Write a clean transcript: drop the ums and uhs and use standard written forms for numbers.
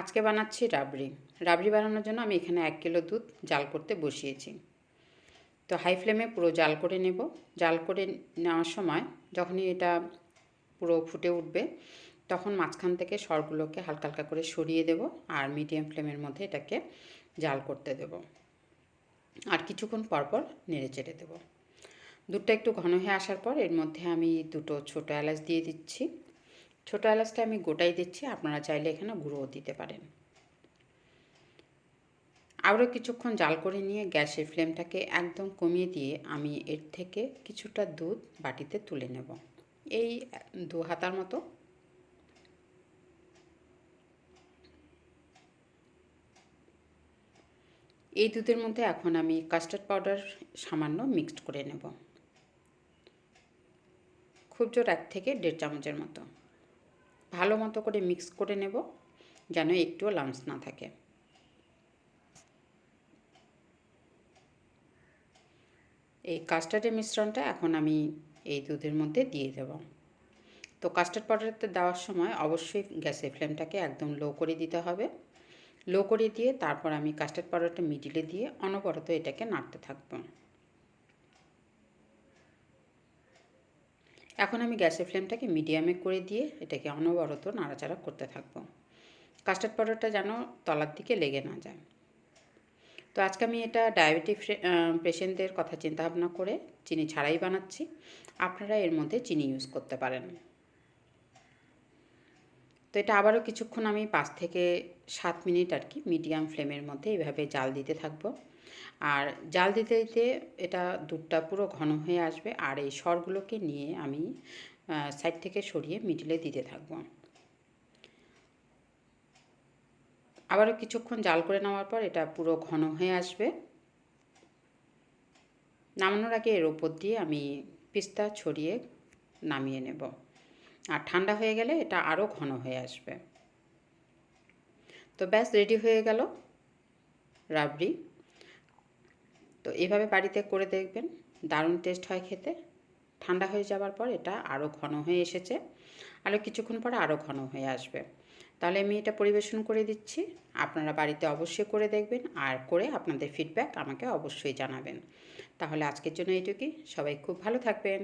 আজকে বানাচ্ছি রাবড়ি। রাবড়ি বানানোর জন্য আমি এখানে 1 কিলো দুধ জাল করতে বসিয়েছি। তো হাই ফ্লেমে পুরো জাল করে নেব। জাল করে নেওয়ার সময় যখনই এটা পুরো ফুটে উঠবে, তখন মাঝখান থেকে সরগুলোকে হালকা হালকা করে সরিয়ে দেব আর মিডিয়াম ফ্লেমের মধ্যে এটাকে জাল করতে দেব। আর কিছুক্ষণ পরপর নেড়ে চেড়ে দেব। দুধটা একটু ঘন হয়ে আসার পর এর মধ্যে আমি 2টো ছোটো এলাচ দিয়ে দিচ্ছি। ছোটো এলাচটা আমি গোটাই দিচ্ছি, আপনারা চাইলে এখানে গুঁড়োও দিতে পারেন। আরও কিছুক্ষণ জাল করে নিয়ে গ্যাসের ফ্লেমটাকে একদম কমিয়ে দিয়ে আমি এর থেকে কিছুটা দুধ বাটিতে তুলে নেব, এই 2 হাতার মতো। এই দুধের মধ্যে এখন আমি কাস্টার্ড পাউডার সামান্য মিক্সড করে নেব, খুব জোর 1 থেকে 1.5 চামচের মতো। ভালো মতো করে মিক্স করে নেব যেন একটুও লাম্পস না থাকে। এই কাস্টার্ডের মিশ্রণটা এখন আমি এই দুধের মধ্যে দিয়ে দেব। তো কাস্টার্ড পাউডারটা দেওয়ার সময় অবশ্যই গ্যাসের ফ্লেমটাকে একদম লো করে দিতে হবে। লো করে দিয়ে তারপর আমি কাস্টার্ড পাউডারটা মিডিলে দিয়ে অনবরত এটাকে নাড়তে থাকব। এখন আমি গ্যাসের ফ্লেমটাকে মিডিয়ামে করে দিয়ে এটাকে অনবরত নাড়াচাড়া করতে থাকব, কাস্টার্ড পাউডারটা যেন তলার দিকে লেগে না যায়। তো আজকে আমি এটা ডায়াবেটিক পেশেন্টদের কথা চিন্তা ভাবনা করে চিনি ছাড়াই বানাচ্ছি। আপনারা এর মধ্যে চিনি ইউজ করতে পারেন। তো এটা আবারও কিছুক্ষণ আমি 5 থেকে 7 মিনিট আর কি মিডিয়াম ফ্লেমের মধ্যে এইভাবে জাল দিতে থাকবো। আর জাল দিতে দিতে এটা দুধটা পুরো ঘন হয়ে আসবে আর এই সরগুলোকে নিয়ে আমি সাইড থেকে সরিয়ে মিডিলে দিতে থাকবো। আবারও কিছুক্ষণ জাল করে নেওয়ার পর এটা পুরো ঘন হয়ে আসবে। নামানোর আগে এর ওপর দিয়ে আমি পিস্তা ছড়িয়ে নামিয়ে নেব। আর ঠান্ডা হয়ে গেলে এটা আরও ঘন হয়ে আসবে। তো ব্যাস রেডি হয়ে গেল রাবড়ি। তো এভাবে বাড়িতে করে দেখবেন, দারুণ টেস্ট হয় খেতে। ঠান্ডা হয়ে যাওয়ার পর এটা আরও ঘন হয়ে এসেছে, আরও কিছুক্ষণ পরে আরও ঘন হয়ে আসবে। তাহলে আমি এটা পরিবেশন করে দিচ্ছি। আপনারা বাড়িতে অবশ্যই করে দেখবেন আর করে আপনাদের ফিডব্যাক আমাকে অবশ্যই জানাবেন। তাহলে আজকের জন্য এইটুকুই। সবাই খুব ভালো থাকবেন।